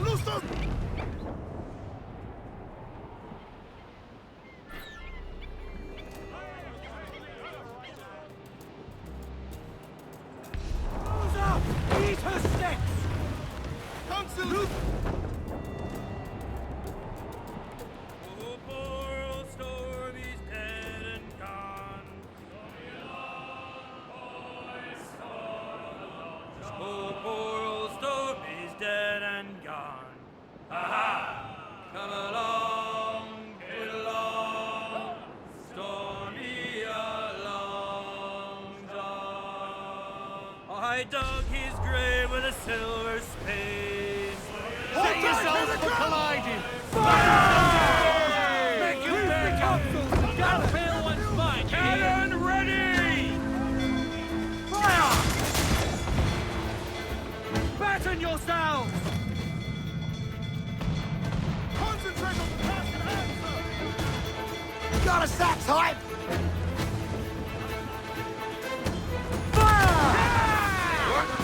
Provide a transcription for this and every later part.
loose them! Eat her sticks! Council! Oh, poor old Stormy's dead and gone. Oh, poor old Stormy's dead and gone. Ha-ha! Come along, get along, Stormy along, John. I dug his grave with a silver spade. Set yourselves for colliding! Make you back up! That fail one's mine! Cannon ready! Fire! Batten yourselves! Concentrate on the task at hand, sir! Got a sack type!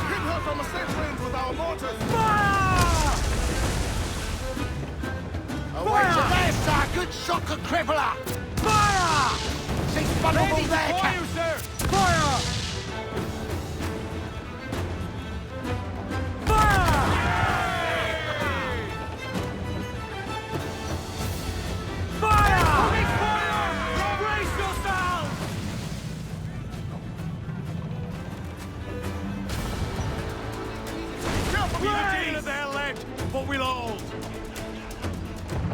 Hit her from a safe range with our mortars! Away to there, sir! Good shot could cripple her! Fire! She's vulnerable there, Captain! Sir! Fire! Fire! Fire! Fire! Brace yourselves! Careful, We've a Blaze! deal of their left, but we'll hold.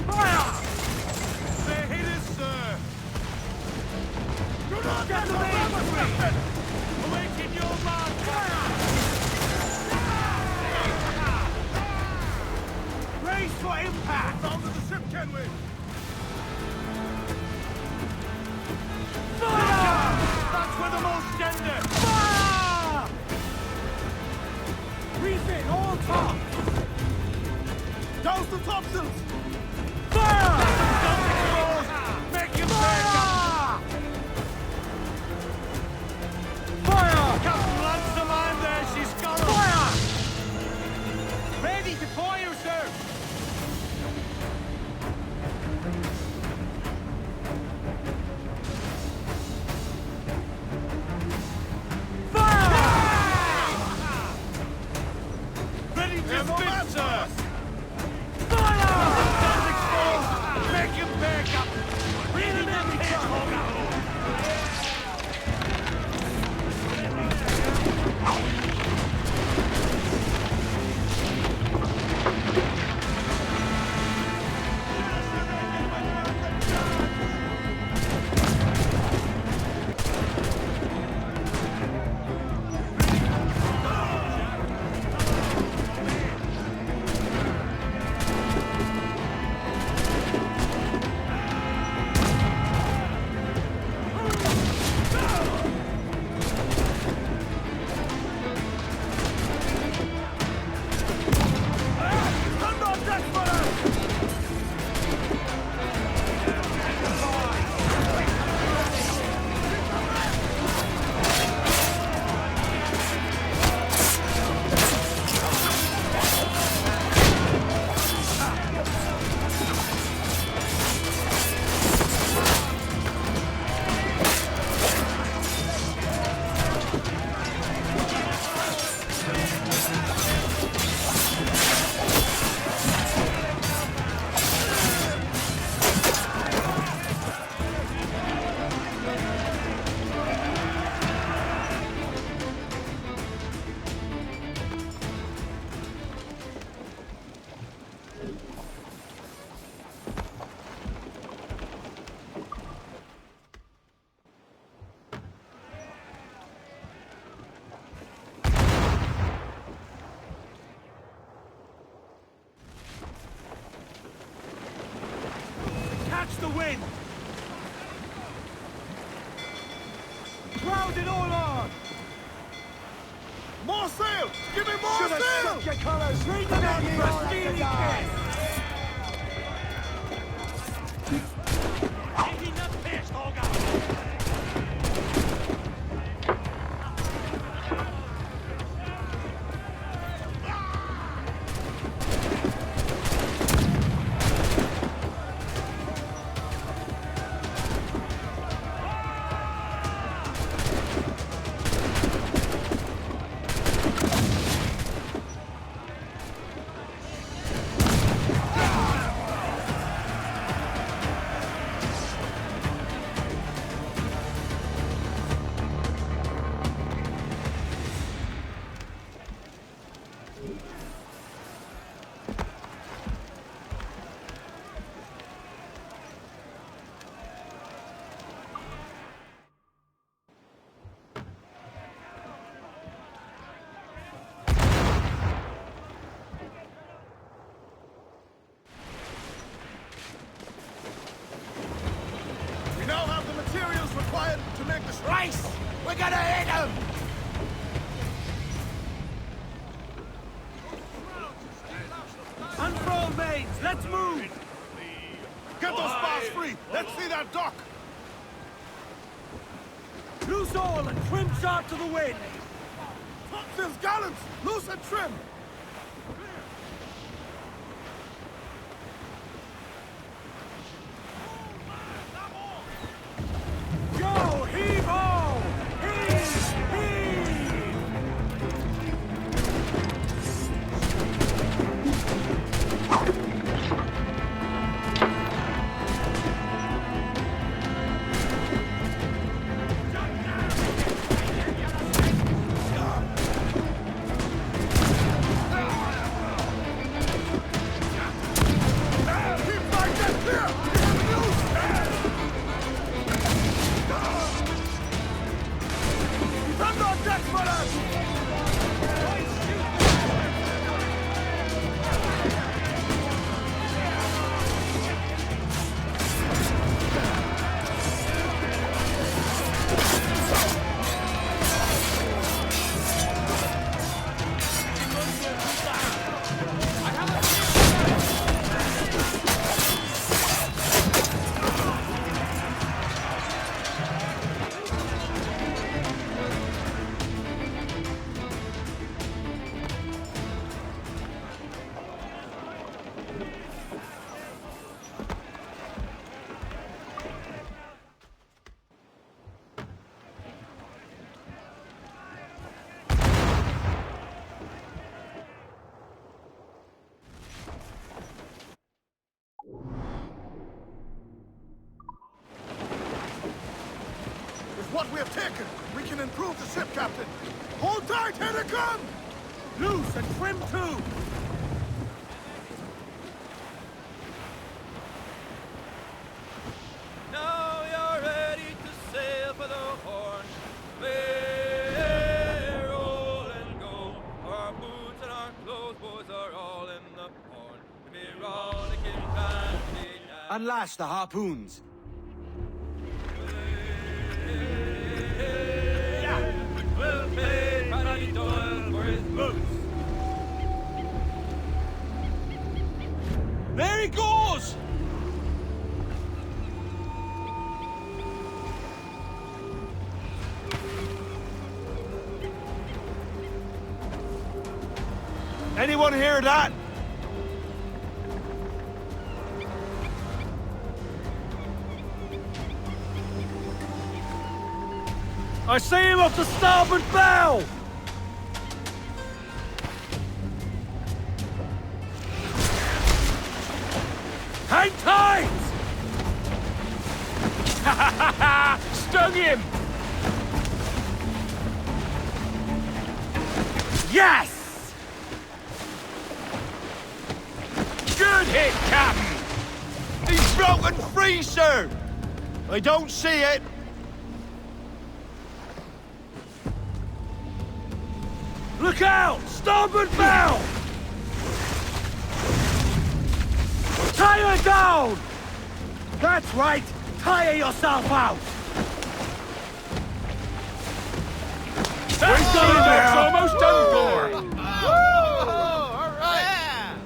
Fire! They're hitters, sir. Do not Get the main! main! Awaiting your mark. Fire! Brace for impact. Down to the ship, can we? Fire! That's where the most gender. Fire! Refit all top. Douse the topsails! Fire! Make him back up! Fire! Captain lands the man there, she's got fire! Ready to fire, sir! Fire! Ready to spin, sir! Fire! Guns exposed! Make him back up! Really let me catch Catch the wind! Crowd it all on! More sail! Give me more Should have sail! struck your colours! Bring them in for a steely kiss! Taking the piss, Holger! We now have the materials required to make the Race! We're gonna hit them! Unfurl mains, let's move! Get those spars free! Let's see that dock! Loose all and trim sharp to the wind! Topsails, gallants! Loose and trim! Go! Heave ho! Heave! Heave! Keep my deck clear! Send our deck runners! With what we have taken, we can improve the ship, Captain. Hold tight, here they come! Loose and trim too! Now you're ready to sail for the Horn. We're roll and go. Our boots and our clothes, boys, are all in the Horn. We're rollicking brandy and Unlash the harpoons! we'll pay Paddy Doyle for his boots. There he goes! Anyone hear that? I see him off the starboard bow! Hang tight! Stung him! Yes! Good hit, Captain! He's broken free, sir! I don't see it. Look out! Starboard bow! Tie her down! That's right! Tire yourself out! We've got it now! Almost done for! All right!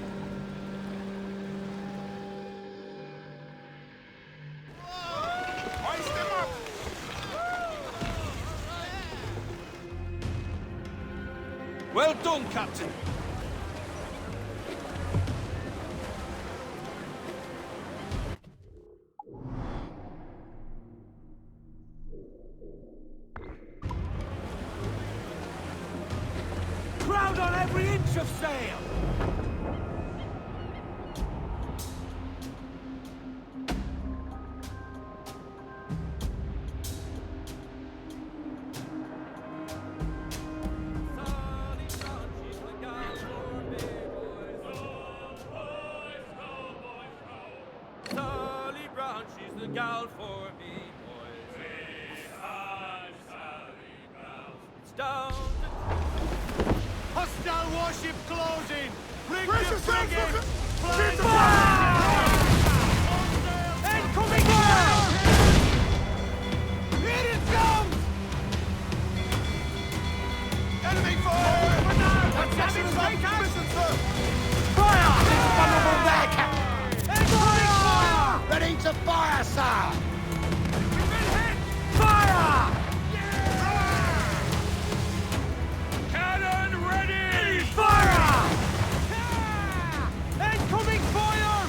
Hoist him up! Well done, Captain. Crowd on every inch of sail! gal for me, boys. We had Sally Bells. It's down to Hostile warship closing! Rig Brace the yourselves, frigate! look Fly at- fire! Incoming fire! Here it comes! Enemy fire! That's Captain is out of position, sir! Fire! It's vulnerable there, Captain. Incoming fire! Ready to fire, sir. We've been hit! Fire! Cannon ready! Fire! Incoming fire!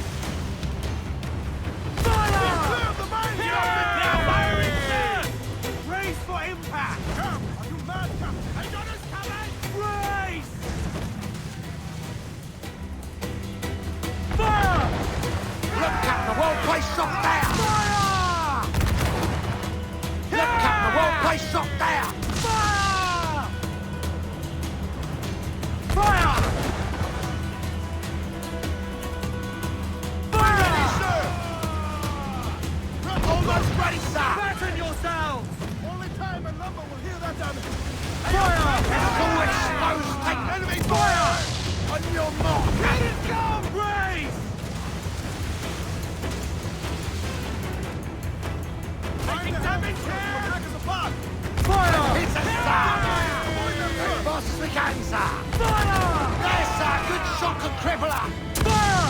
Fire! Clear of the mine, Now Captain! firing, sir! Brace for impact! Come! Are you mad, Captain? I got us coming! Brace! Fire! Look, Captain, the well-placed shot there. Fire! Look, Captain, the well-placed shot there. Fire! Fire! Ready, Fire! sir! Almost ready, sir. Batten yourselves! Only time and lumber will heal that damage! Fire! It's all exposed. Take Enemy fire! on your mark. Let it go! Brace! Taking damage here! Attack us apart! Fire! It's a sir. Avoid them, sir! As fast as we can, sir. Fire! There, sir. Good shot and crippler. Fire!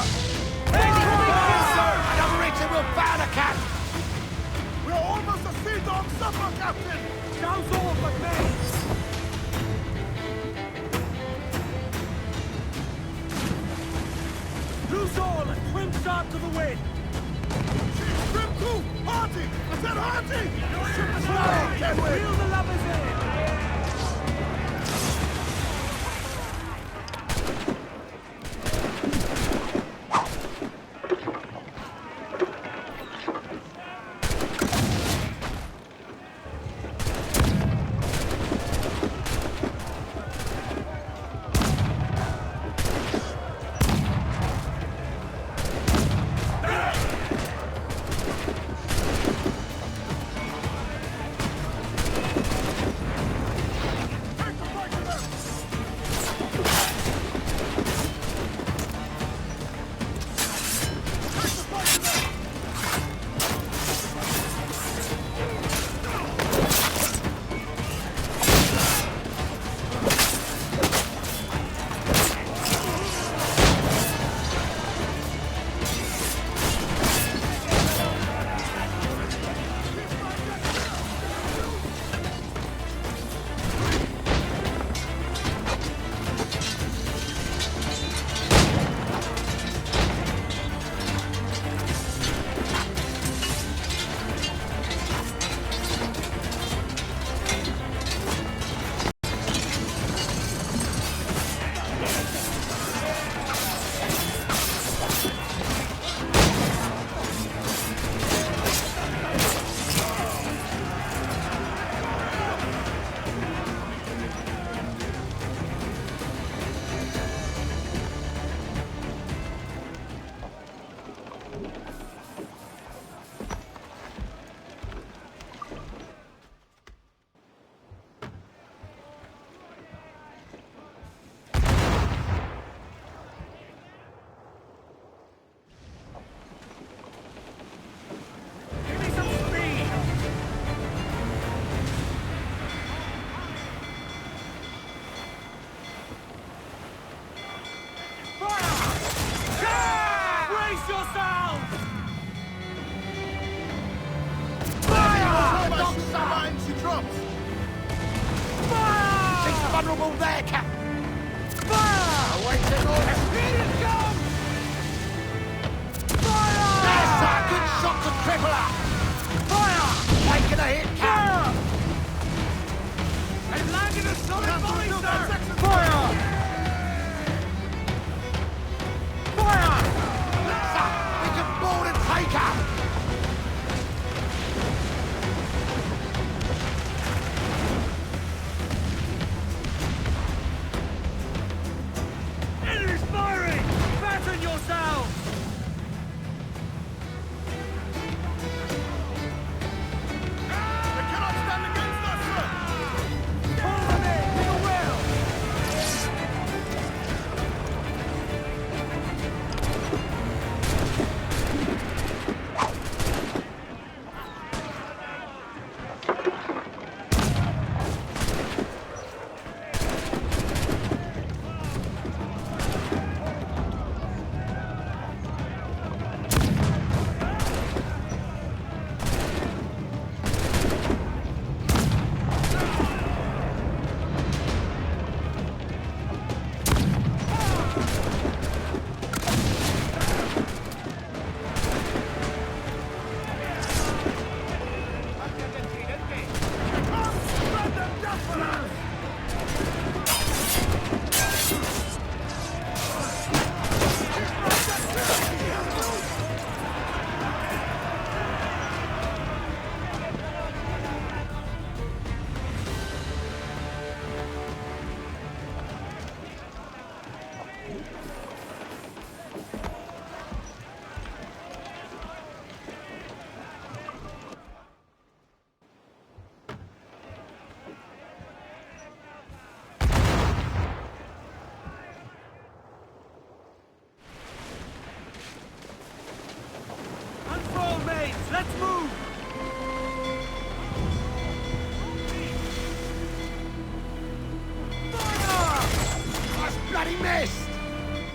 Yes, sir. Another rating will bow the cap. We're almost a sea dog supper, Captain! Sounds all but me! Loose all and trim sharp to the wind! Trim to! Hardy! I said Hardy! Ship is flying, can't we? Reel the lovers in! Take the fight to them! Take the fight to them! Give me some speed! Fire! Brace yourselves! Fire! My Dog, ship sir. mine, she drops! Fire! She's vulnerable there, Captain. Fire! Awaiting orders. Here it comes! There, Fire! sir. Good shot and crippler. Fire! Taking a hit, Captain. Fire! I've landed a solid Captain, volley, rebuild that sir! section! Fire! Fire! Sir, we can board and take up.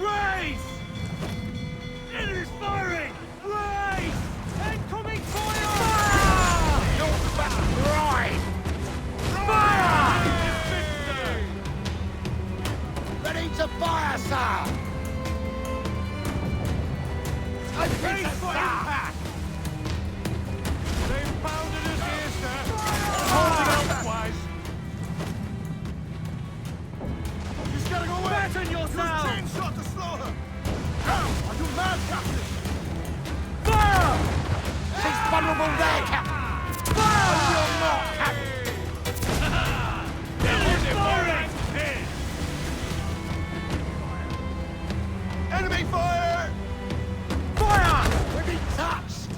Raise! Enemy's firing! Raise! Incoming fire! You're back right! Fire! Ready to fire, sir! Raise Open for sir! impact! They've pounded us here, sir. Holding elsewise. She's getting away! Batten Use yourself! chain shot to slow her! Now, are you mad, Captain? Fire! She's vulnerable there, Captain! Fire! You're not, Captain! Enemy's firing! Enemy fire! Fire! We've been touched!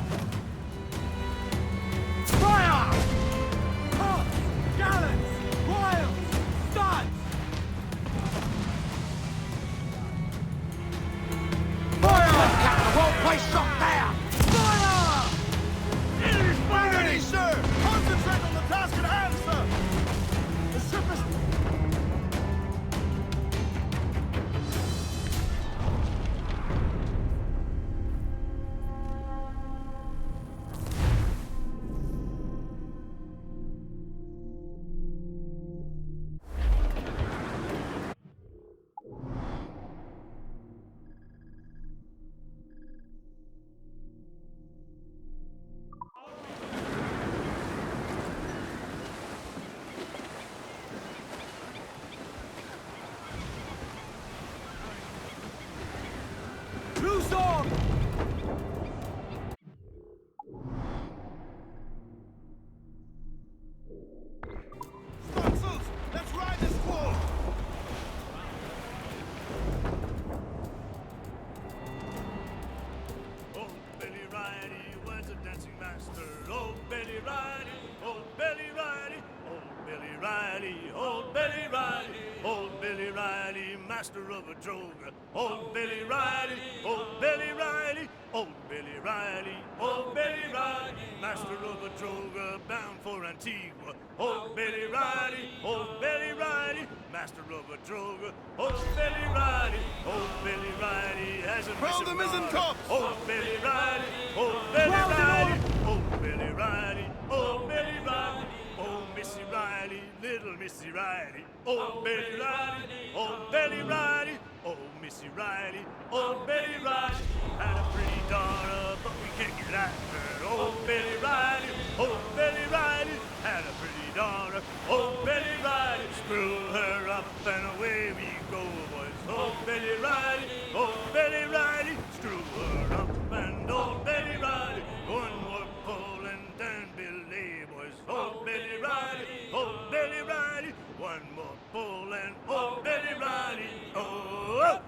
Fire! Tops! Gallants! Royals! Studs! Fire! Captain, well placed shot there! Fire! Enemy's Ready, firing! sir! Concentrate on the task at hand, sir! The ship is... Loose on! Sponsors, let's ride this wall! Oh, Billy Riley was a dancing master. Oh, Billy Riley, oh, Billy Riley, oh, Billy Riley, oh, Billy Riley, oh, Billy Riley, master of a droga. Oh, Billy Riley, oh, Billy Riley, oh, Billy Riley, oh, Billy Riley, master of a droga, bound for Antigua. Oh, Billy Riley, oh, Billy Riley, master of a droga. Oh, Billy Riley, oh, Billy Riley, has a Roll the mizzen tops! Oh, Billy Riley, oh, Billy Riley, oh, Billy Riley, oh, Billy Riley, oh, Missy Riley, little Missy Riley, oh, Billy Riley, oh, Billy Riley, oh, Missy Riley, oh, Billy Riley, had a pretty daughter, but we can't get at her. Oh, Billy Riley, oh, Billy Riley, had a pretty daughter, oh, Billy Riley, screw her up and away we go, boys. Oh, Billy Riley, oh, Billy Riley, screw her up and oh, Billy Riley, one more pull and then belay, boys. Oh, Billy Riley, oh, Billy Riley, one more pull and oh, Billy Riley, oh.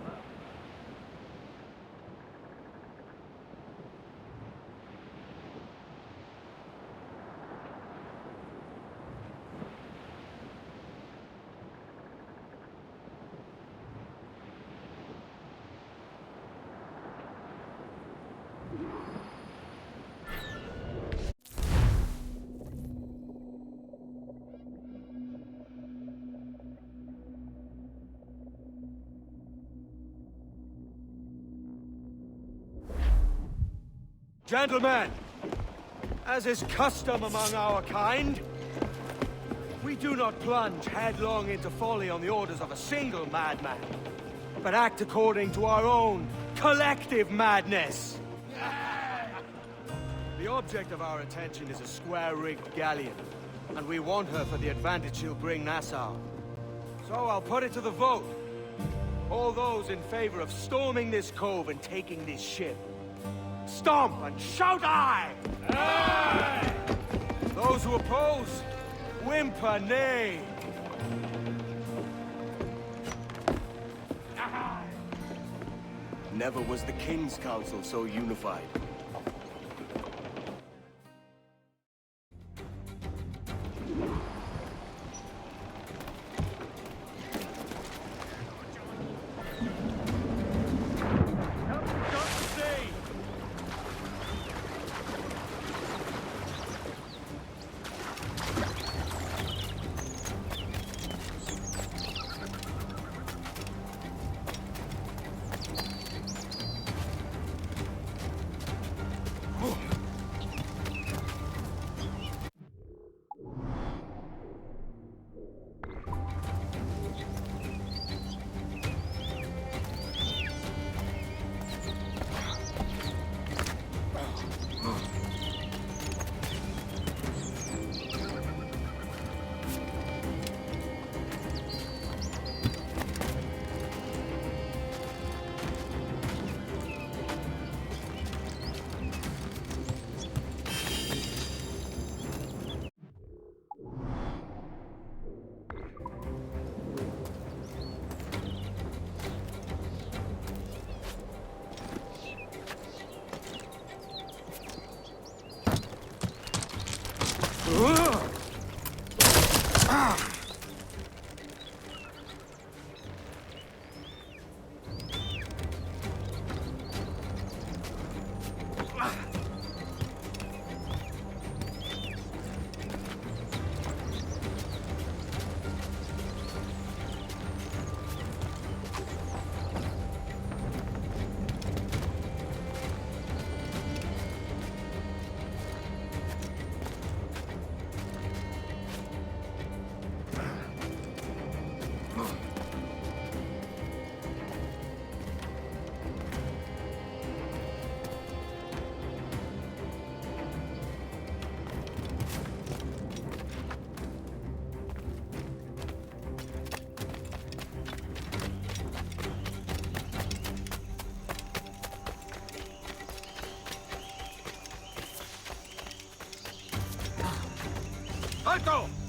Gentlemen, as is custom among our kind, we do not plunge headlong into folly on the orders of a single madman, but act according to our own collective madness. The object of our attention is a square-rigged galleon, and we want her for the advantage she'll bring Nassau. So I'll put it to the vote. All those in favor of storming this cove and taking this ship, stomp and shout aye! Aye! Those who oppose, whimper nay! Never was the King's Council so unified. Alto!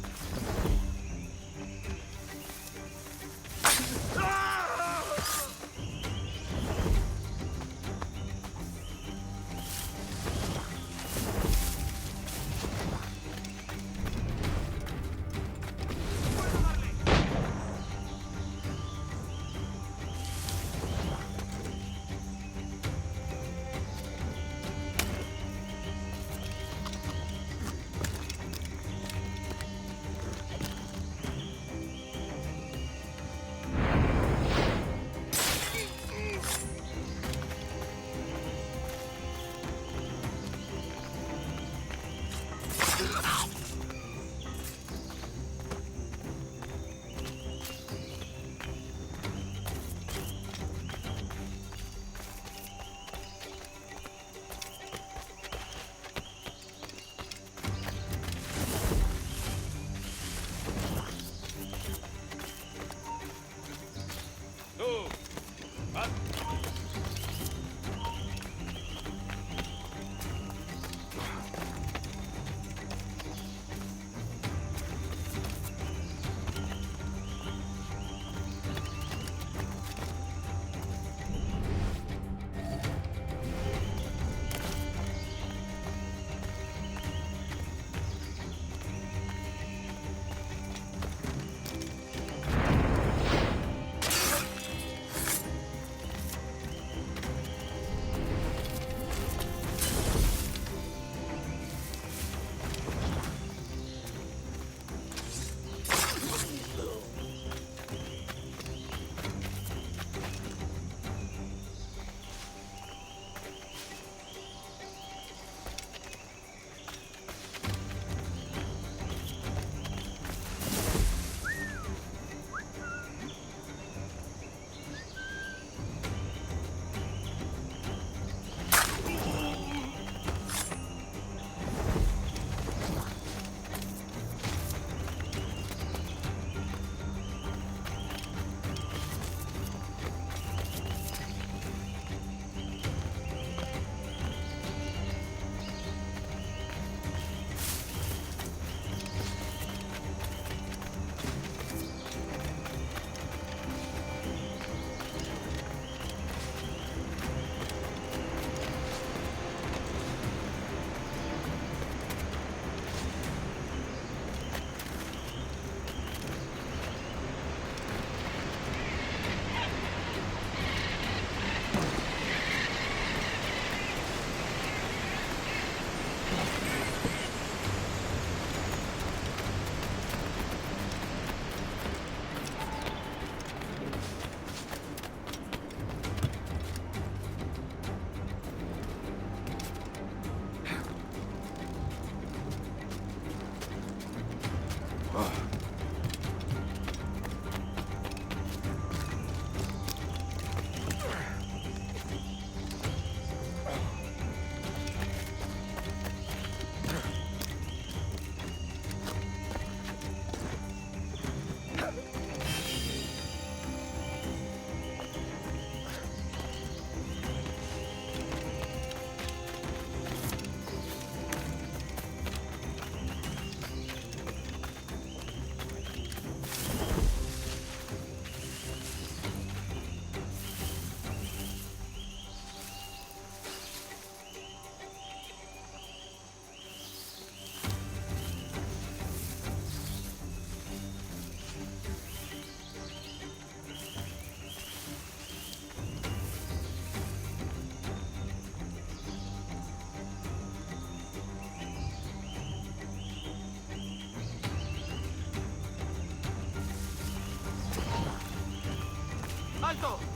¡Alto!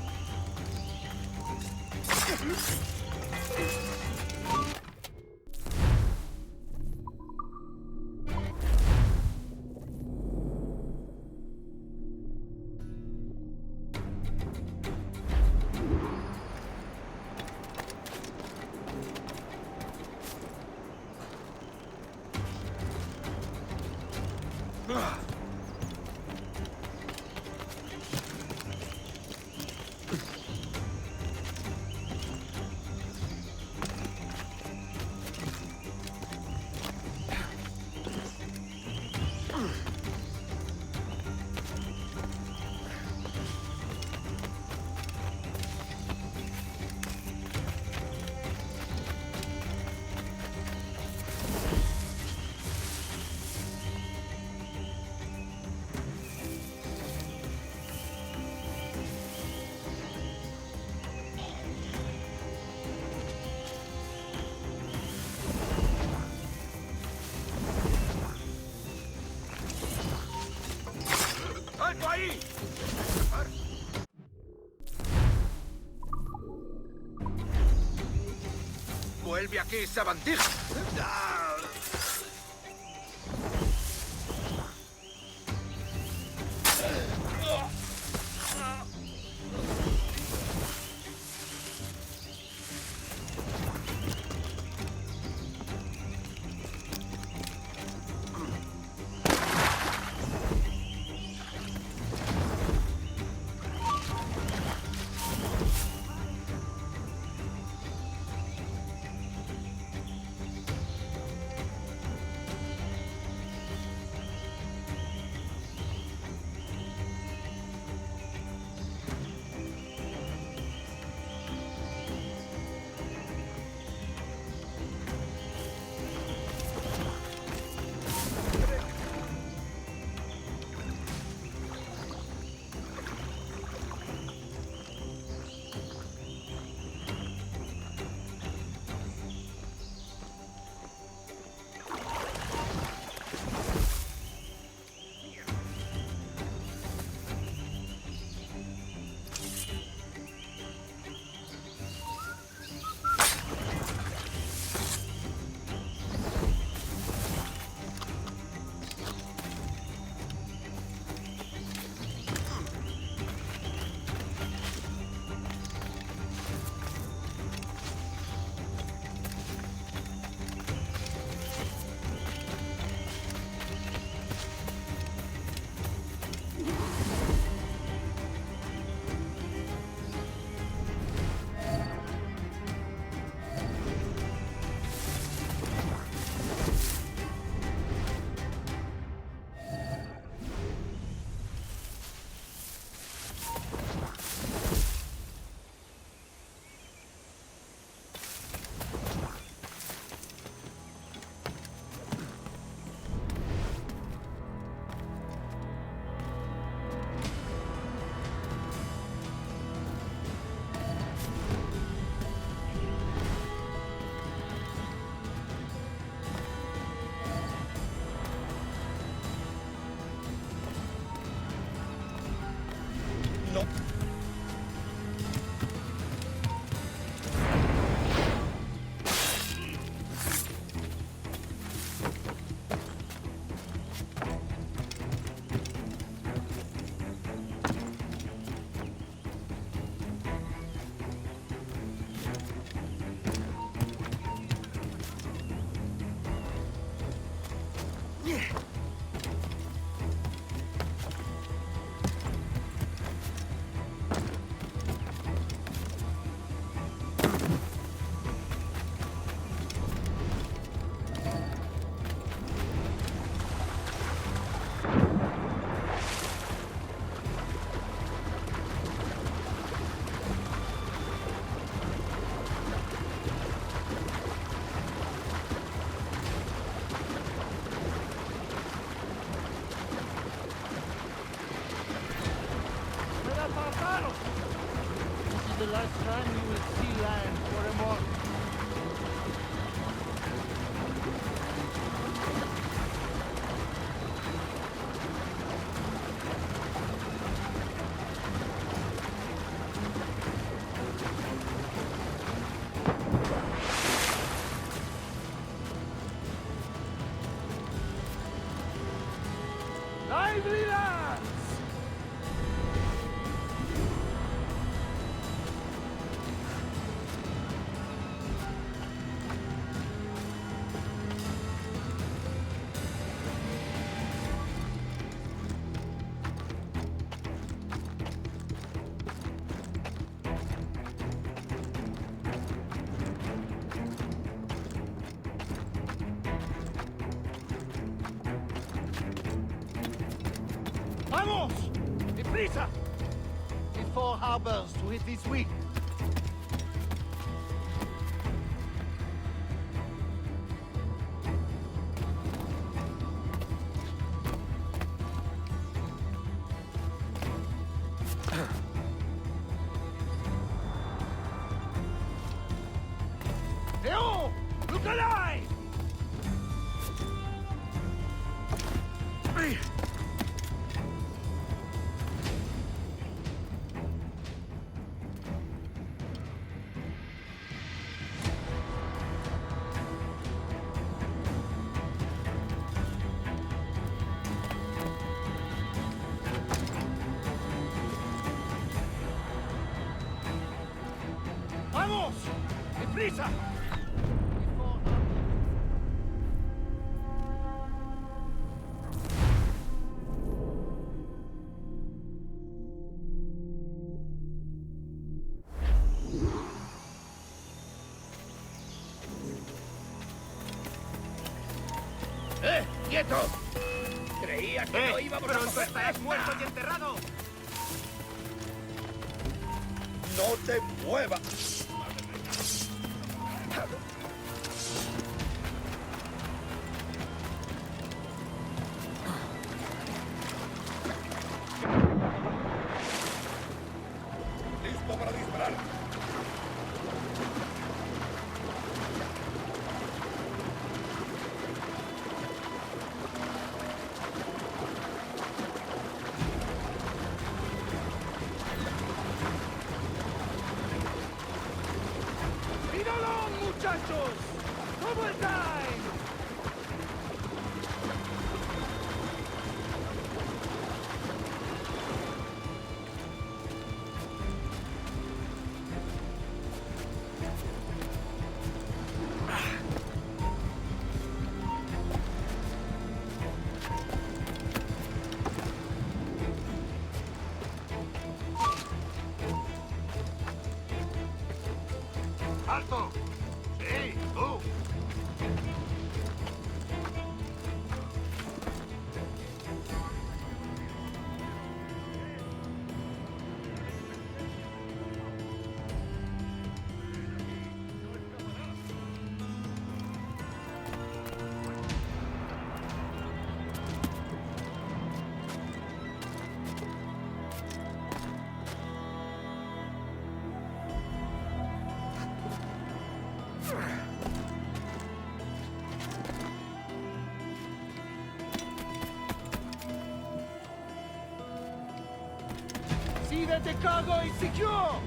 Vuelve aquí esa bandija. The last time you will see land for a month. Lively lads! Vamos! Deprisa! It's 4 harbors to hit this week. Léon! Look alive! ¡Vamos! ¡Deprisa! ¡Quieto! Creías que no íbamos a coger estarás muerto y enterrado. ¡No te muevas! ¡Listo para disparar! ¡Míralo, muchachos! ¡Double time! ¡Alto! ¡Sí, tú! See that the cargo is secure!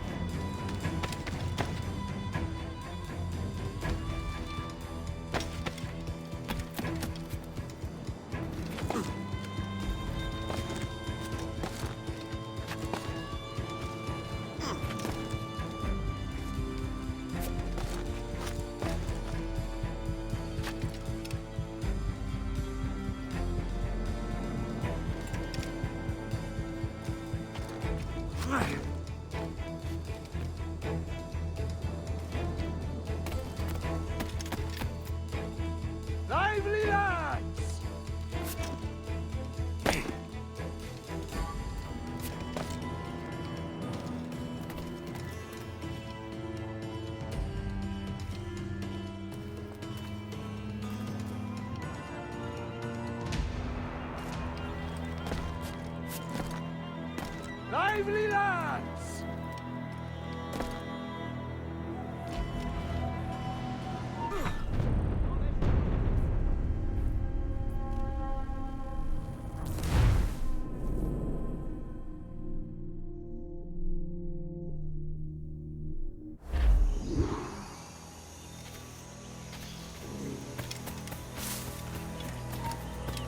Lively lads! Lively lads!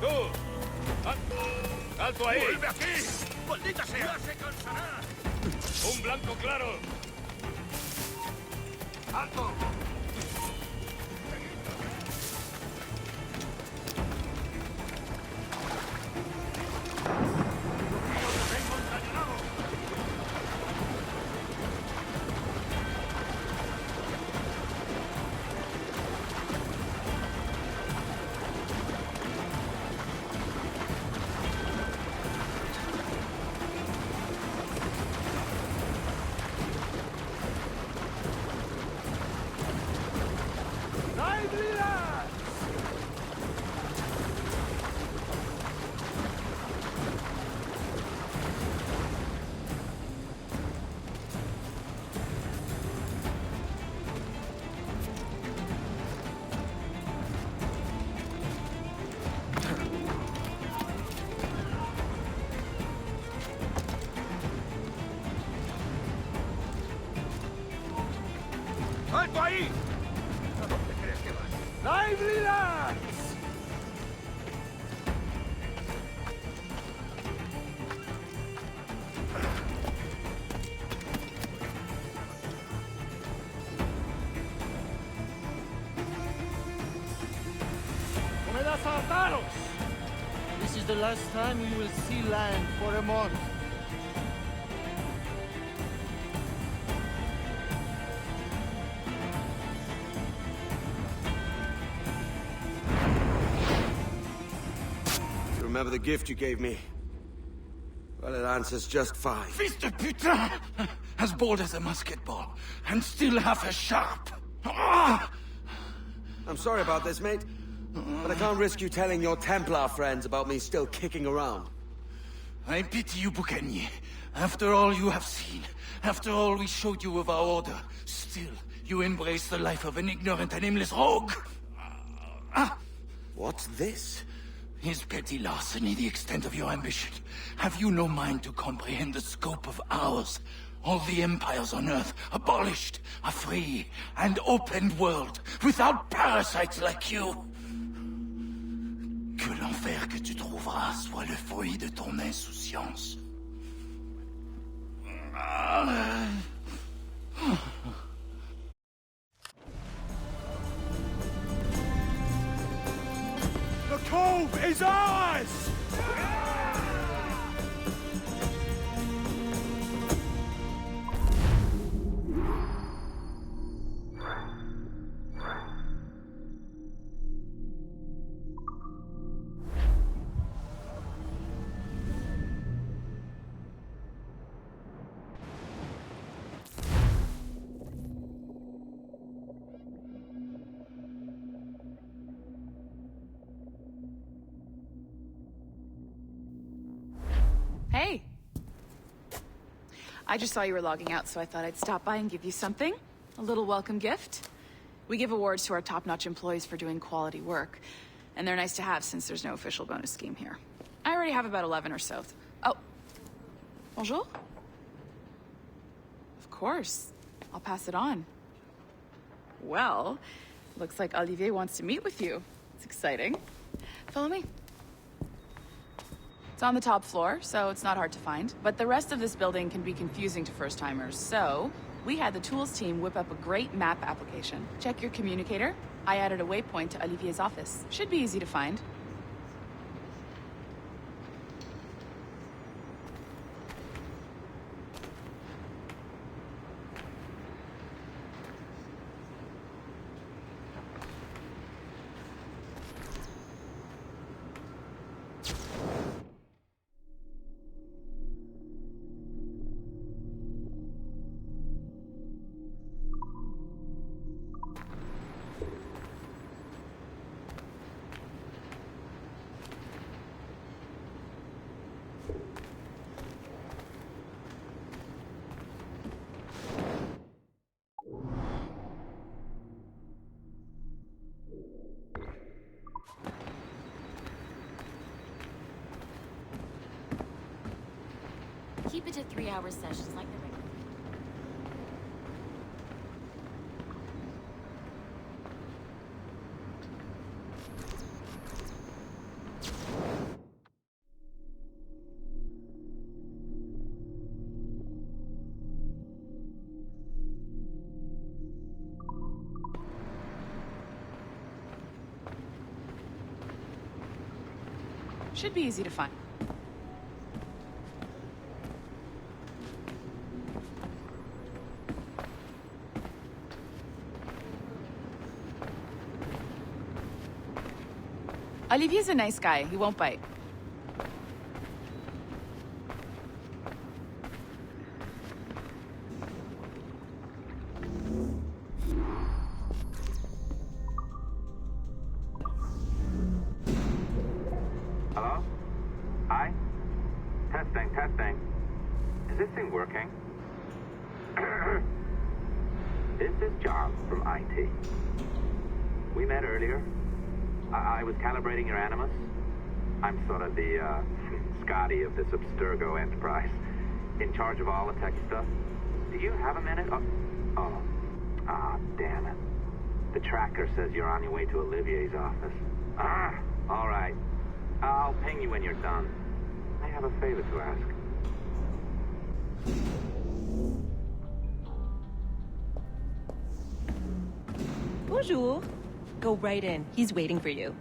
¡Tú! ¡Alto ahí! ¡Vuelve aquí! ¡Maldita sea! ¡Ya se cansará! ¡Un blanco claro! ¡Alto! Lively lads! ¡Alto ahí! ¿A dónde crees que vas? Lively lads! the last time you will see land for a month. Remember the gift you gave me? Well, it answers just fine. Fils de putain! As bold as a musket ball, and still half as sharp. Ah! I'm sorry about this, mate. But I can't risk you telling your Templar friends about me still kicking around. I pity you, Boucanier. After all you have seen, after all we showed you of our order, still you embrace the life of an ignorant and aimless rogue. What's this? Is petty larceny the extent of your ambition? Have you no mind to comprehend the scope of ours? All the empires on Earth abolished, a free and open world, without parasites like you. Que l'enfer que tu trouveras soit le fruit de ton insouciance. The cove is ours! Hey! I just saw you were logging out, so I thought I'd stop by and give you something. A little welcome gift. We give awards to our top-notch employees for doing quality work, and they're nice to have since there's no official bonus scheme here. I already have about 11 or so. Oh. Bonjour? Of course. I'll pass it on. Well, looks like Olivier wants to meet with you. It's exciting. Follow me. It's on the top floor, so it's not hard to find. But the rest of this building can be confusing to first-timers, so we had the tools team whip up a great map application. Check your communicator. I added a waypoint to Olivier's office. Should be easy to find. Keep it to 3-hour sessions like the regular. Should be easy to find. Olivier's a nice guy. He won't bite. Hello? Hi? Testing. Is this thing working? This is John from IT. We met earlier. I was calibrating your animus. I'm sort of the, Scotty of this Abstergo enterprise. In charge of all the tech stuff. Do you have a minute? Damn it. The tracker says you're on your way to Olivier's office. All right. I'll ping you when you're done. I have a favor to ask. Bonjour. Go right in. He's waiting for you.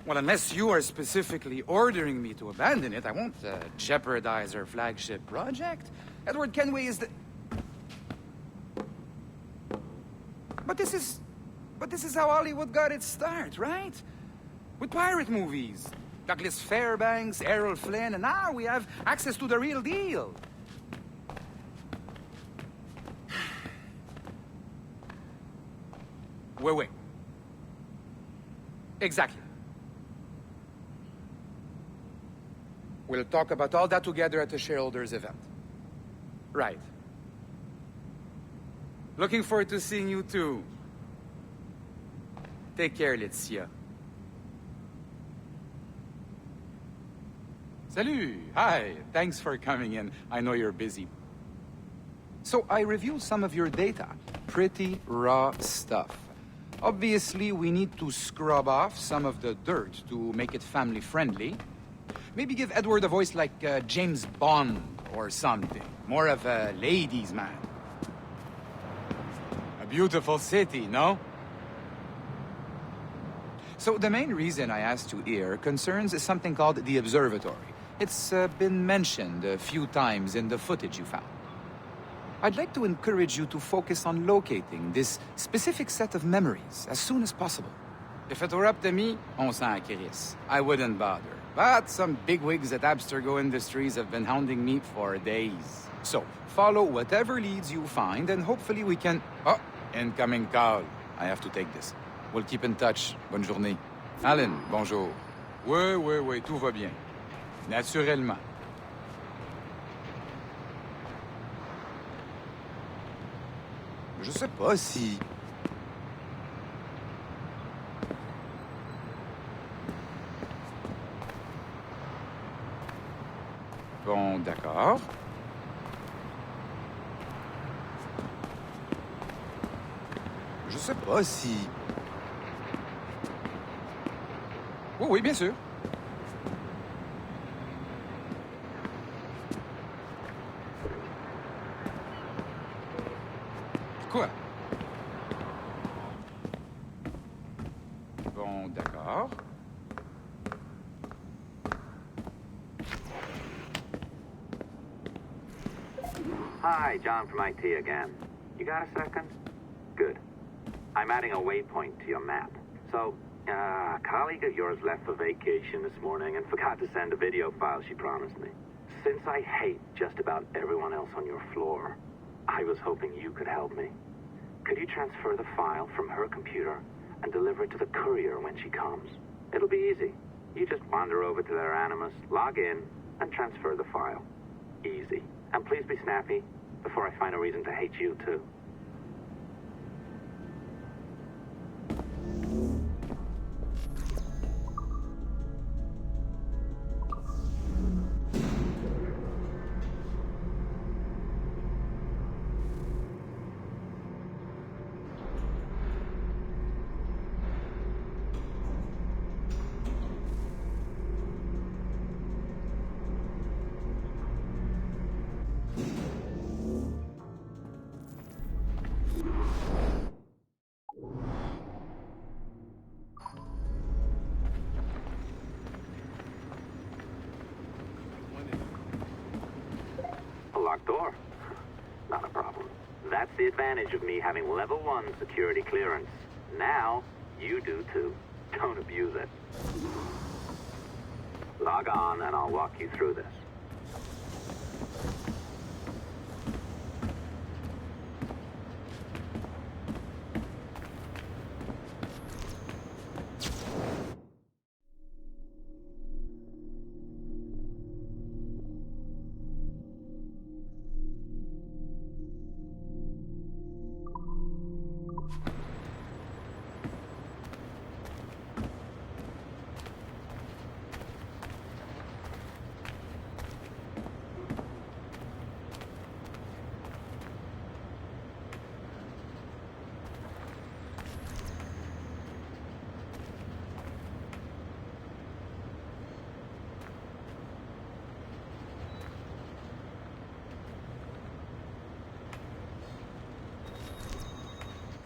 Well, unless you are specifically ordering me to abandon it, I won't jeopardize our flagship project. Edward Kenway is the... But this is how Hollywood got its start, right? With pirate movies. Douglas Fairbanks, Errol Flynn, and now we have access to the real deal. Wait. Exactly. We'll talk about all that together at the shareholders event. Right. Looking forward to seeing you too. Take care, Laetitia. Salut! Hi! Thanks for coming in. I know you're busy. So I reviewed some of your data. Pretty raw stuff. Obviously, we need to scrub off some of the dirt to make it family-friendly. Maybe give Edward a voice like James Bond or something. More of a ladies' man. A beautiful city, no? So the main reason I asked you here concerns something called the Observatory. It's been mentioned a few times in the footage you found. I'd like to encourage you to focus on locating this specific set of memories as soon as possible. If it were up to me, on s'en crisse. I wouldn't bother. But some bigwigs at Abstergo Industries have been hounding me for days. So, follow whatever leads you find, and hopefully we can... Oh, incoming call. I have to take this. We'll keep in touch. Bonne journée. Alan, bonjour. Oui, tout va bien. Naturellement. Je sais pas si... Bon, d'accord. Je sais pas si... Oui, bien sûr. Quoi? Bon, d'accord. Hi, John from IT again. You got a second? Good. I'm adding a waypoint to your map. So, a colleague of yours left for vacation this morning and forgot to send a video file she promised me. Since I hate just about everyone else on your floor, I was hoping you could help me. Could you transfer the file from her computer and deliver it to the courier when she comes? It'll be easy. You just wander over to their Animus, log in, and transfer the file. Easy. And please be snappy before I find a reason to hate you, too. Locked door. Not a problem. That's the advantage of me having level 1 security clearance. Now, you do too. Don't abuse it. Log on and I'll walk you through this.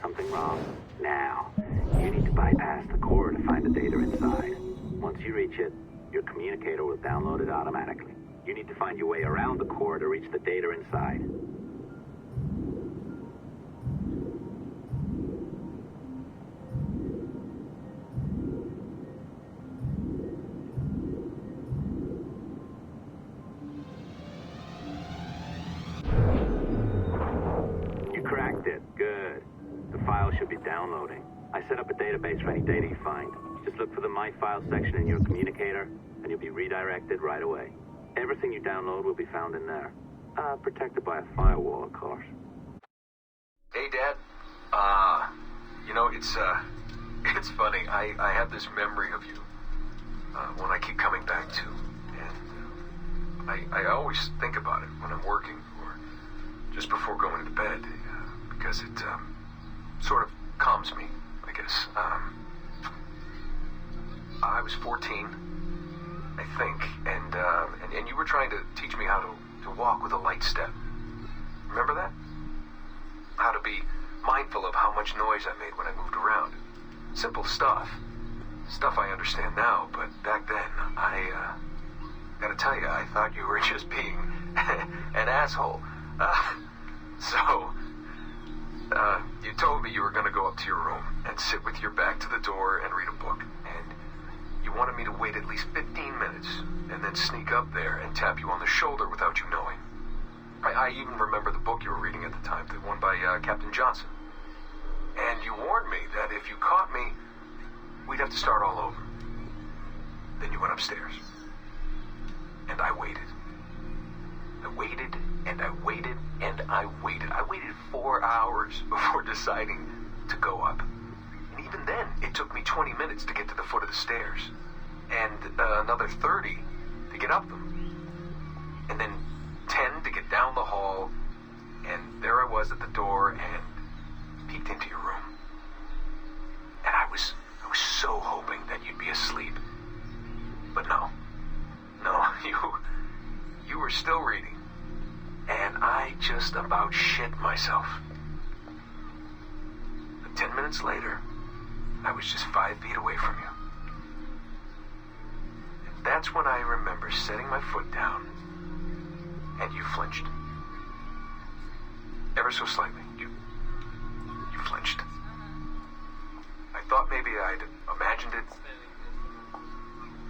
Something wrong. Now, you need to bypass past the core to find the data inside. Once you reach it, your communicator will download it automatically. You need to find your way around the core to reach the data inside. You cracked it. Good. The file should be downloading. I set up a database for any data you find. Just look for the My Files section in your communicator, and you'll be redirected right away. Everything you download will be found in there. Protected by a firewall, of course. Hey, Dad. You know, it's funny. I have this memory of you, one I keep coming back to. And I always think about it when I'm working or just before going to bed, because it sort of calms me, I guess. I was 14, I think, and you were trying to teach me how to walk with a light step. Remember that? How to be mindful of how much noise I made when I moved around. Simple stuff. Stuff I understand now, but back then, I gotta tell you, I thought you were just being an asshole. You told me you were gonna go up to your room and sit with your back to the door and read a book. And you wanted me to wait at least 15 minutes and then sneak up there and tap you on the shoulder without you knowing. I even remember the book you were reading at the time, the one by Captain Johnson. And you warned me that if you caught me, we'd have to start all over. Then you went upstairs. And I waited. I waited, and I waited, and I waited. I waited 4 hours before deciding to go up. And even then, it took me 20 minutes to get to the foot of the stairs. And another 30 to get up them. And then 10 to get down the hall. And there I was at the door and peeked into your room. And I was so hoping that you'd be asleep. But no, you were still reading. And I just about shit myself. But 10 minutes later, I was just 5 feet away from you. And that's when I remember setting my foot down, and you flinched. Ever so slightly, you flinched. I thought maybe I'd imagined it,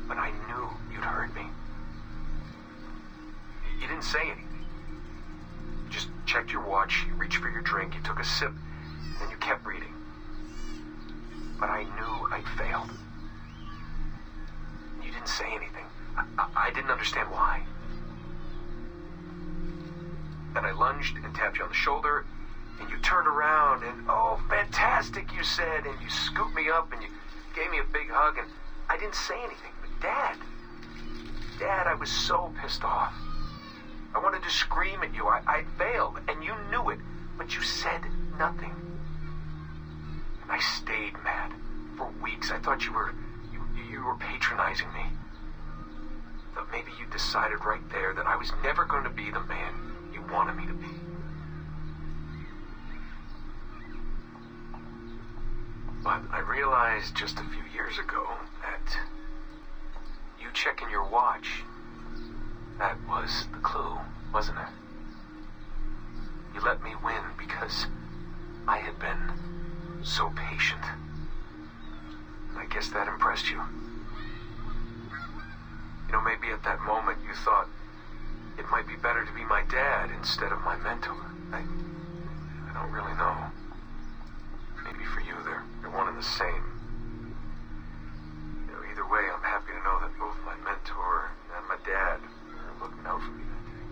but I knew you'd heard me. You didn't say anything. You just checked your watch, you reached for your drink, you took a sip, and then you kept reading. But I knew I'd failed. You didn't say anything. I didn't understand why. Then I lunged and tapped you on the shoulder, and you turned around, and oh, fantastic, you said, and you scooped me up, and you gave me a big hug, and I didn't say anything. But Dad, I was so pissed off. I wanted to scream at you. I failed, and you knew it, but you said nothing. And I stayed mad for weeks. I thought you were patronizing me. But maybe you decided right there that I was never going to be the man you wanted me to be. But I realized just a few years ago that you checking your watch, that was the clue, wasn't it? You let me win because I had been so patient. I guess that impressed you. You know, maybe at that moment you thought it might be better to be my dad instead of my mentor. I don't really know. Maybe for you they're one and the same. You know, either way, I'm happy to know that both my mentor and my dad are looking out for me that day.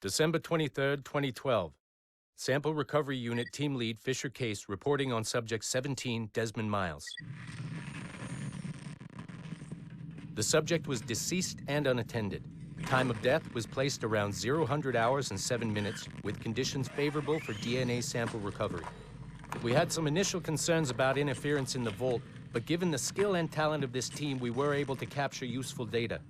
December 23rd, 2012. Sample Recovery Unit Team Lead Fisher Case reporting on Subject 17, Desmond Miles. The subject was deceased and unattended. Time of death was placed around 00 hours and 7 minutes, with conditions favorable for DNA sample recovery. We had some initial concerns about interference in the vault, but given the skill and talent of this team, we were able to capture useful data.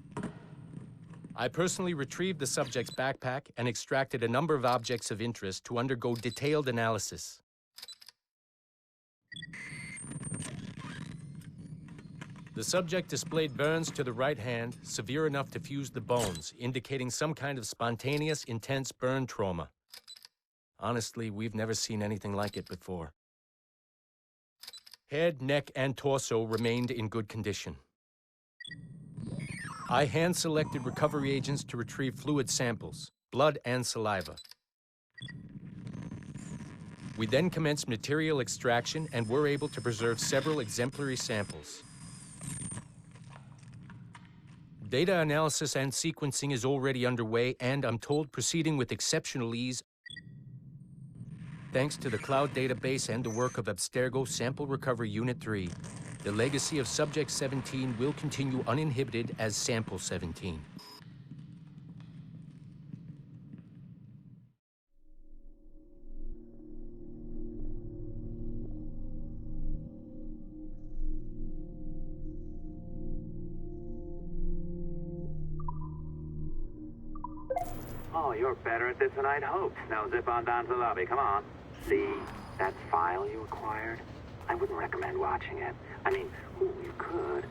I personally retrieved the subject's backpack and extracted a number of objects of interest to undergo detailed analysis. The subject displayed burns to the right hand, severe enough to fuse the bones, indicating some kind of spontaneous, intense burn trauma. Honestly, we've never seen anything like it before. Head, neck, and torso remained in good condition. I hand-selected recovery agents to retrieve fluid samples, blood and saliva. We then commenced material extraction and were able to preserve several exemplary samples. Data analysis and sequencing is already underway, and I'm told proceeding with exceptional ease. Thanks to the cloud database and the work of Abstergo Sample Recovery Unit 3, the legacy of Subject 17 will continue uninhibited as Sample 17. Oh, you're better at this than I'd hoped. Now zip on down to the lobby. Come on. See that file you acquired? I wouldn't recommend watching it. I mean, you could,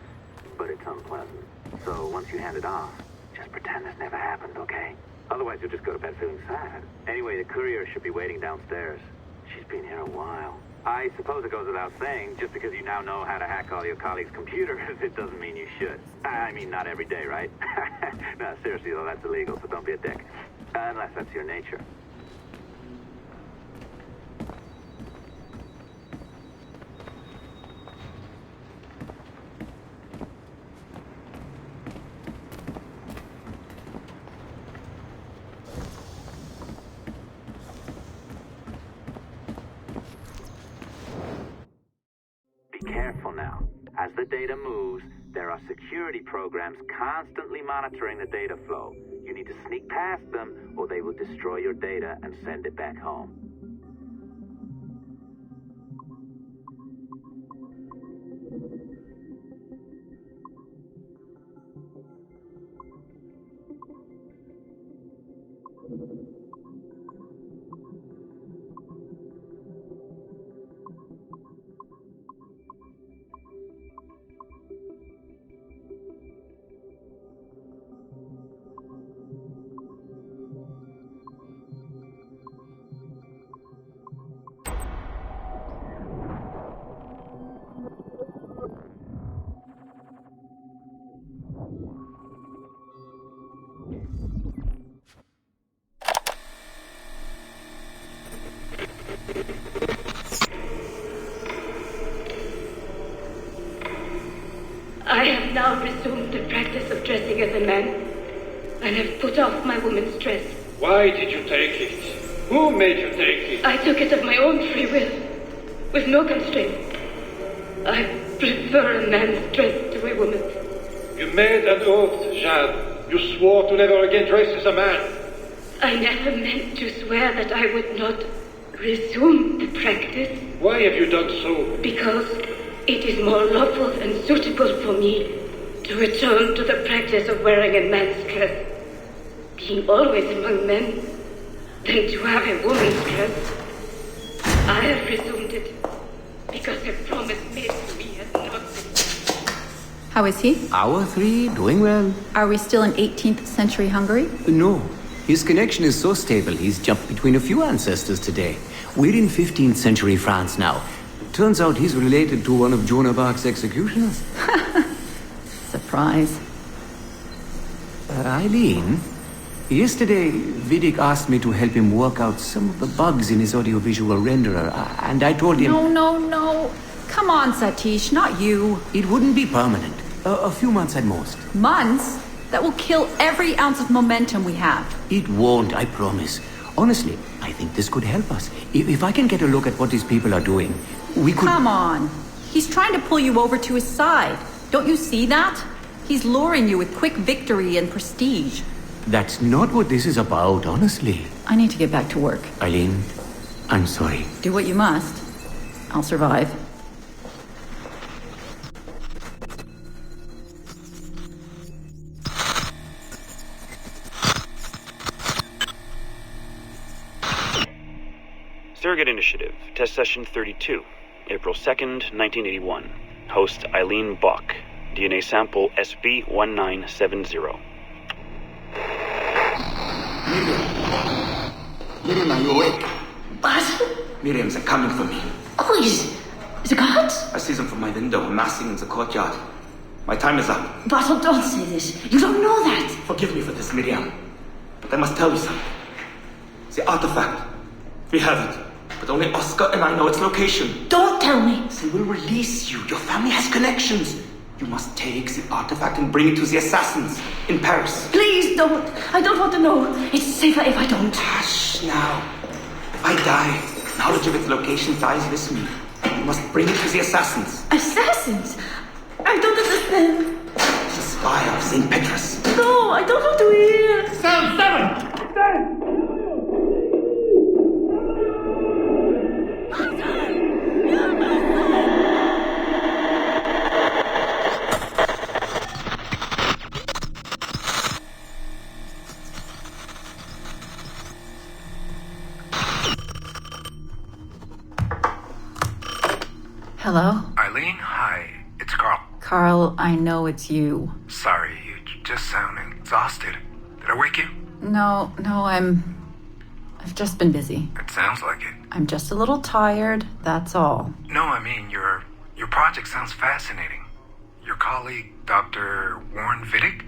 but it's unpleasant. So once you hand it off, just pretend this never happened, okay? Otherwise, you'll just go to bed feeling sad. Anyway, the courier should be waiting downstairs. She's been here a while. I suppose it goes without saying, just because you now know how to hack all your colleagues' computers, it doesn't mean you should. I mean, not every day, right? No, seriously, though, that's illegal, so don't be a dick. Unless that's your nature. Be careful now. As the data moves, there are security programs constantly monitoring the data flow. You need to sneak past them, or they will destroy your data and send it back home. I have now resumed the practice of dressing as a man, and have put off my woman's dress. Why did you take it? Who made you take it? I took it of my own free will, with no constraint. I prefer a man's dress to a woman's. You made an oath, Jeanne. You swore to never again dress as a man. I never meant to swear that I would not resume the practice. Why have you done so? Because it is more lawful and suitable for me to return to the practice of wearing a man's dress, being always among men, than to have a woman's dress. I have resumed it because a promise made to me has not been. How is he? Hour 3, doing well. Are we still in 18th century Hungary? No. His connection is so stable, he's jumped between a few ancestors today. We're in 15th century France now. Turns out he's related to one of Joan of Arc's executioners. Surprise. Eileen, yesterday Vidic asked me to help him work out some of the bugs in his audiovisual renderer, and I told him... No. Come on, Satish, not you. It wouldn't be permanent. A few months at most. Months? That will kill every ounce of momentum we have. It won't, I promise. Honestly, I think this could help us. If I can get a look at what these people are doing, we could... Come on. He's trying to pull you over to his side. Don't you see that? He's luring you with quick victory and prestige. That's not what this is about, honestly. I need to get back to work. Eileen, I'm sorry. Do what you must. I'll survive. Surrogate Initiative, Test Session 32, April 2nd, 1981. Host Eileen Bach. DNA sample SB1970. Miriam, are you awake? What? Miriam, they're coming for me. Oh, is it God? I see them from my window, amassing in the courtyard. My time is up. Basil, don't say this. You don't know that. Forgive me for this, Miriam. But I must tell you something. The artifact. We have it. But only Oscar and I know its location. Don't tell me. They will release you. Your family has connections. You must take the artifact and bring it to the assassins in Paris. Please don't. I don't want to know. It's safer if I don't. Hush now. If I die, knowledge of its location dies with me. You must bring it to the assassins. Assassins? I don't understand. The spire of St. Petrus. No, I don't want to hear. Cell 7! Stand! Hello? Eileen, hi. It's Carl. Carl, I know it's you. Sorry, you just sound exhausted. Did I wake you? No, I've just been busy. It sounds like it. I'm just a little tired, that's all. No, I mean, your project sounds fascinating. Your colleague, Dr. Warren Vidic,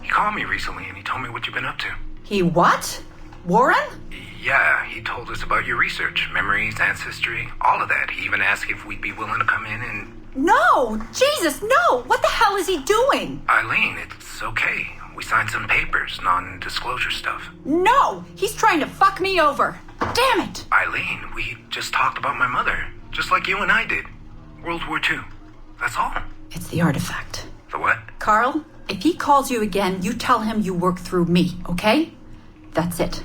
he called me recently and he told me what you've been up to. He what? Warren? Yeah, he told us about your research, memories, ancestry, all of that. He even asked if we'd be willing to come in and... No! Jesus, no! What the hell is he doing? Eileen, it's okay. We signed some papers, non-disclosure stuff. No! He's trying to fuck me over! Damn it! Eileen, we just talked about my mother, just like you and I did. World War II. That's all. It's the artifact. The what? Carl, if he calls you again, you tell him you work through me, okay? That's it.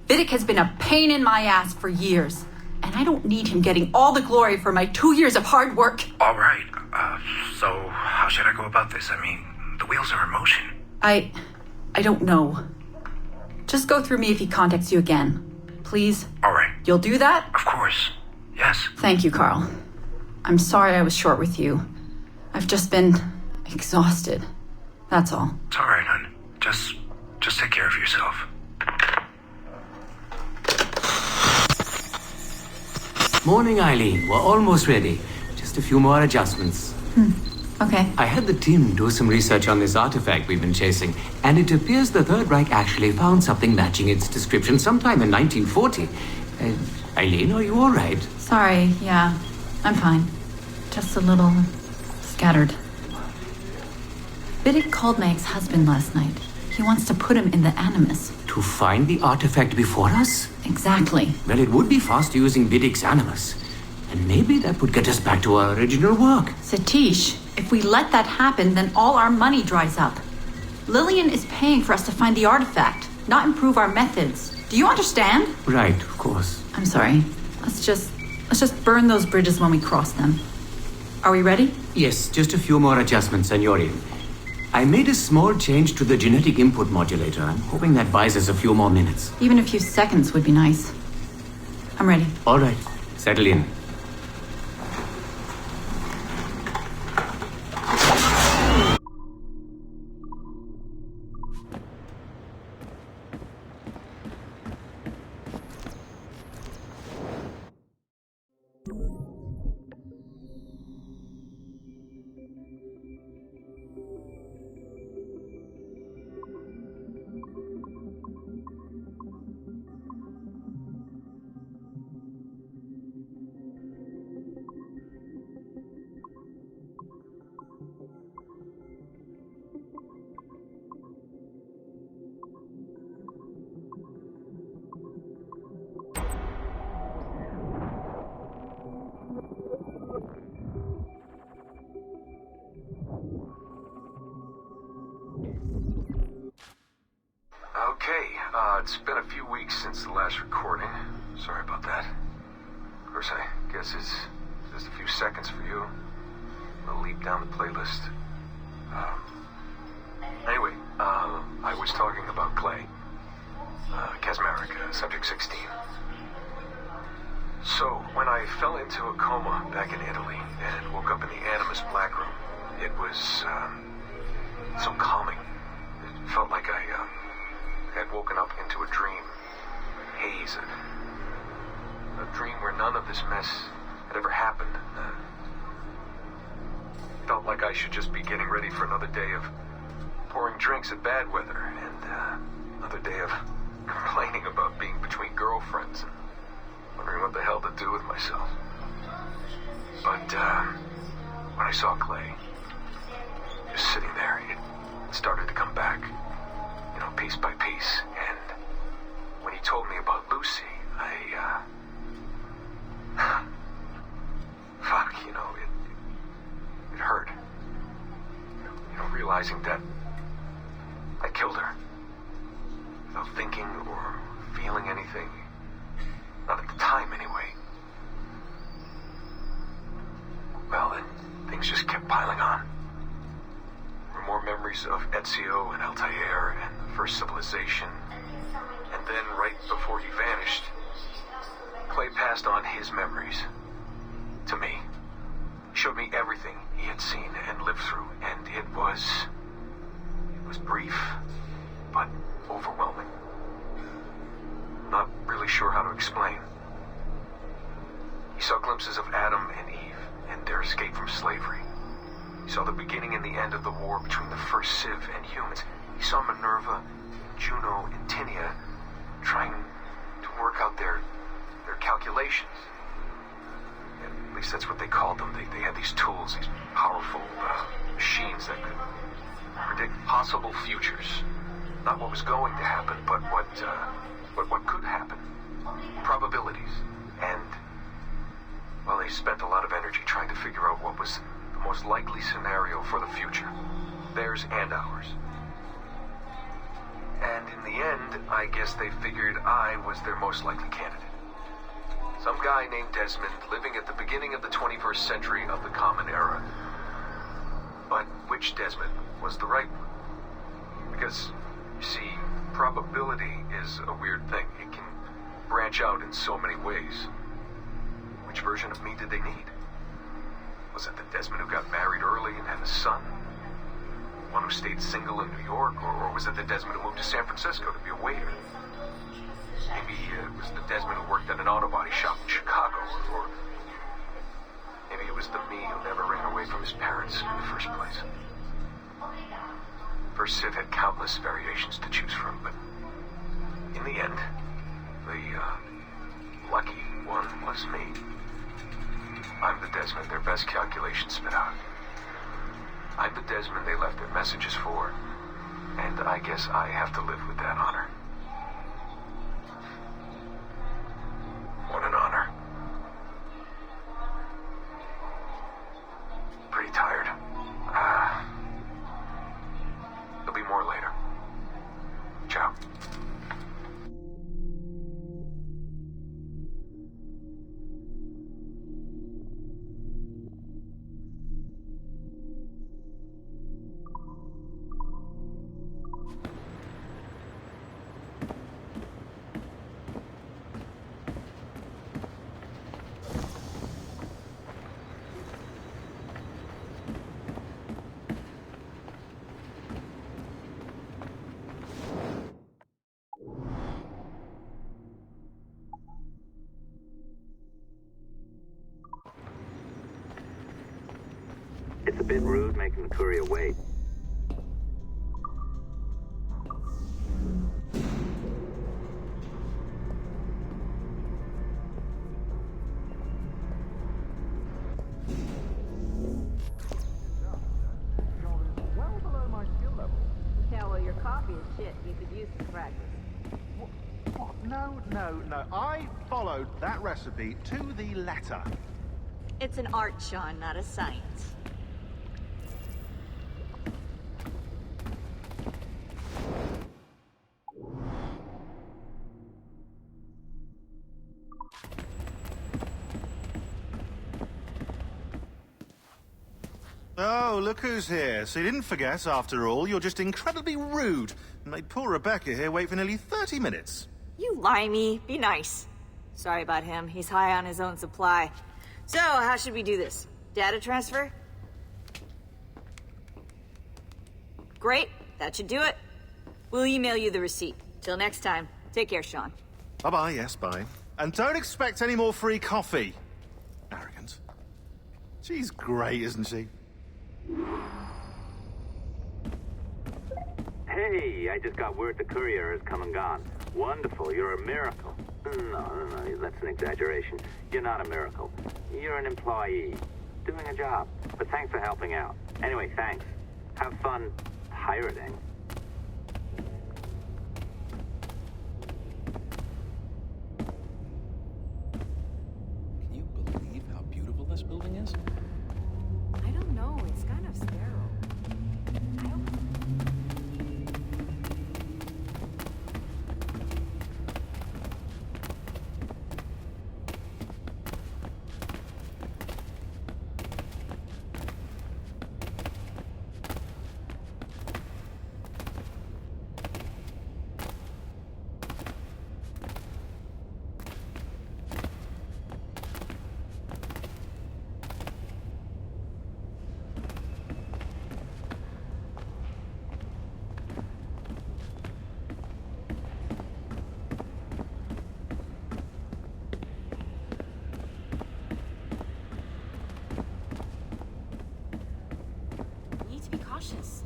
Vidic has been a pain in my ass for years, and I don't need him getting all the glory for my 2 years of hard work. All right. So how should I go about this? I mean, the wheels are in motion. I don't know. Just go through me if he contacts you again. Please? All right. You'll do that? Of course. Yes. Thank you, Carl. I'm sorry I was short with you. I've just been exhausted. That's all. It's all right, hon. Just take care of yourself. Morning, Eileen. We're almost ready. Just a few more adjustments. Okay. I had the team do some research on this artifact we've been chasing, and it appears the Third Reich actually found something matching its description sometime in 1940. Eileen, are you all right? Sorry, yeah. I'm fine. Just a little scattered. Vidic called my ex-husband last night. He wants to put him in the Animus. To find the artifact before us? Exactly. Well, it would be faster using Vidic's Animus. And maybe that would get us back to our original work. Satish, if we let that happen, then all our money dries up. Lillian is paying for us to find the artifact, not improve our methods. Do you understand? Right, of course. I'm sorry. Let's just burn those bridges when we cross them. Are we ready? Yes, just a few more adjustments, Senorian. I made a small change to the genetic input modulator. I'm hoping that buys us a few more minutes. Even a few seconds would be nice. I'm ready. All right. Settle in. Okay, it's been a few weeks since the last recording. Sorry about that. Of course, I guess it's just a few seconds for you. I'll leap down the playlist. Anyway, I was talking about Clay. Kasmeric, Subject 16. So, when I fell into a coma back in Italy and woke up in the Animus Black Room, it was, so calming. It felt like I had woken up into a dream. Haze. A dream where none of this mess had ever happened. Felt like I should just be getting ready for another day of pouring drinks at bad weather and another day of complaining about being between girlfriends and wondering what the hell to do with myself. But when I saw Clay just sitting there, it started to come back, you know, piece by piece. And when he told me about Lucy, fuck, you know, it hurt. You know, realizing that I killed her without thinking or feeling anything. Not at the time, anyway. Well, then things just kept piling on. There were more memories of Ezio and Altair and the first civilization. And then, right before he vanished, Clay passed on his memories to me. He showed me everything he had seen and lived through, and it was brief, but overwhelming. Not really sure how to explain. He saw glimpses of Adam and Eve and their escape from slavery. He saw the beginning and the end of the war between the first Civ and humans. He saw Minerva, Juno, and Tinia trying to work out their calculations. At least that's what they called them. They had these tools, these powerful machines that could predict possible futures. Not what was going to happen, but what could happen. Probabilities. And, well, they spent a lot of energy trying to figure out what was the most likely scenario for the future. Theirs and ours. And in the end, I guess they figured I was their most likely candidate. Some guy named Desmond living at the beginning of the 21st century of the Common Era. But which Desmond was the right one? Because, you see, probability is a weird thing. It can branch out in so many ways. Which version of me did they need? Was it the Desmond who got married early and had a son? One who stayed single in New York? Or was it the Desmond who moved to San Francisco to be a waiter? Maybe it was the Desmond who worked at an auto body shop in Chicago, or maybe it was the me who never ran away from his parents in the first place. First Civ had countless variations to choose from, but in the end, the lucky one was me. I'm the Desmond their best calculations spit out. I'm the Desmond they left their messages for, and I guess I have to live with that honor. What an honor. Pretty tired. There'll be more later. Ciao. It's a bit rude making the courier wait. Well below my skill level. Yeah, well, your copy is shit. You could use some practice. What? No. I followed that recipe to the letter. It's an art, Sean, not a science. Oh, look who's here. So you didn't forget, after all. You're just incredibly rude. And made poor Rebecca here wait for nearly 30 minutes. You limey. Be nice. Sorry about him. He's high on his own supply. So, how should we do this? Data transfer? Great. That should do it. We'll email you the receipt. Till next time. Take care, Sean. Bye-bye, yes, bye. And don't expect any more free coffee. Arrogant. She's great, isn't she? Hey, I just got word the courier has come and gone. Wonderful, you're a miracle. No, that's an exaggeration. You're not a miracle. You're an employee, doing a job. But thanks for helping out. Anyway, thanks. Have fun pirating. Can you believe how beautiful this building is? I don't know. It's kind of sterile. Cautious.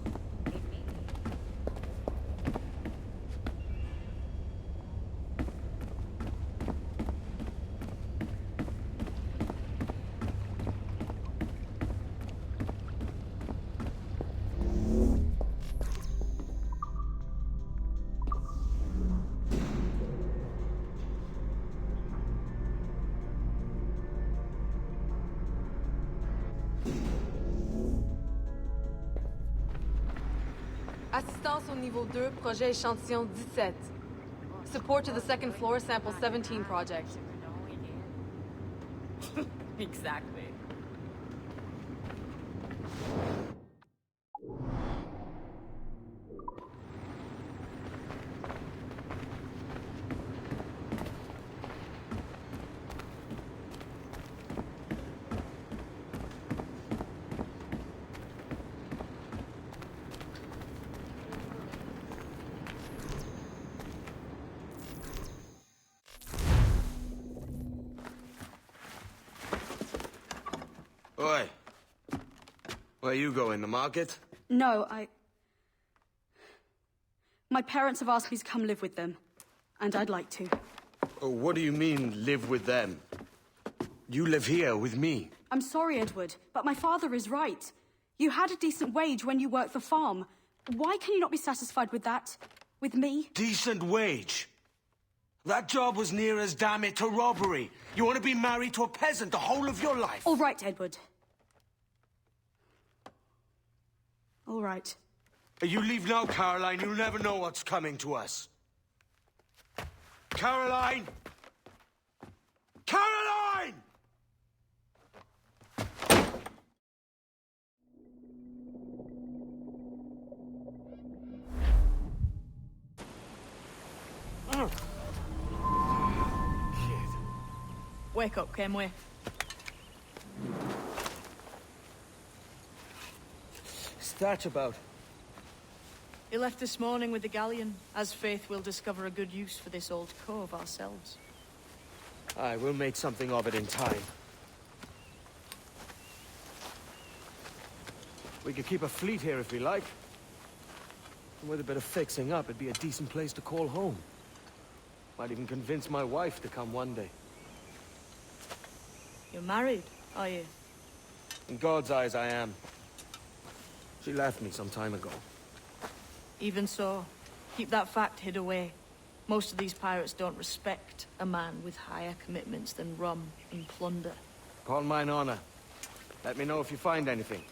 Assistance au niveau 2, projet échantillon 17. Support to the second floor, sample 17 project. Exactly. Oi. Where you going, the market? No, my parents have asked me to come live with them, and I'd like to. Oh, what do you mean, live with them? You live here with me. I'm sorry, Edward, but my father is right. You had a decent wage when you worked the farm. Why can you not be satisfied with that? With me? Decent wage? That job was near as, damn it, to robbery. You want to be married to a peasant the whole of your life? All right, Edward. All right. You leave now, Caroline. You'll never know what's coming to us. Caroline! Caroline! Wake up, Kenway. What's that about? He left this morning with the galleon. As faith, we'll discover a good use for this old cove ourselves. Aye, we'll make something of it in time. We could keep a fleet here if we like. And with a bit of fixing up, it'd be a decent place to call home. Might even convince my wife to come one day. You're married, are you? In God's eyes, I am. She left me some time ago. Even so, keep that fact hid away. Most of these pirates don't respect a man with higher commitments than rum and plunder. Upon mine honor. Let me know if you find anything.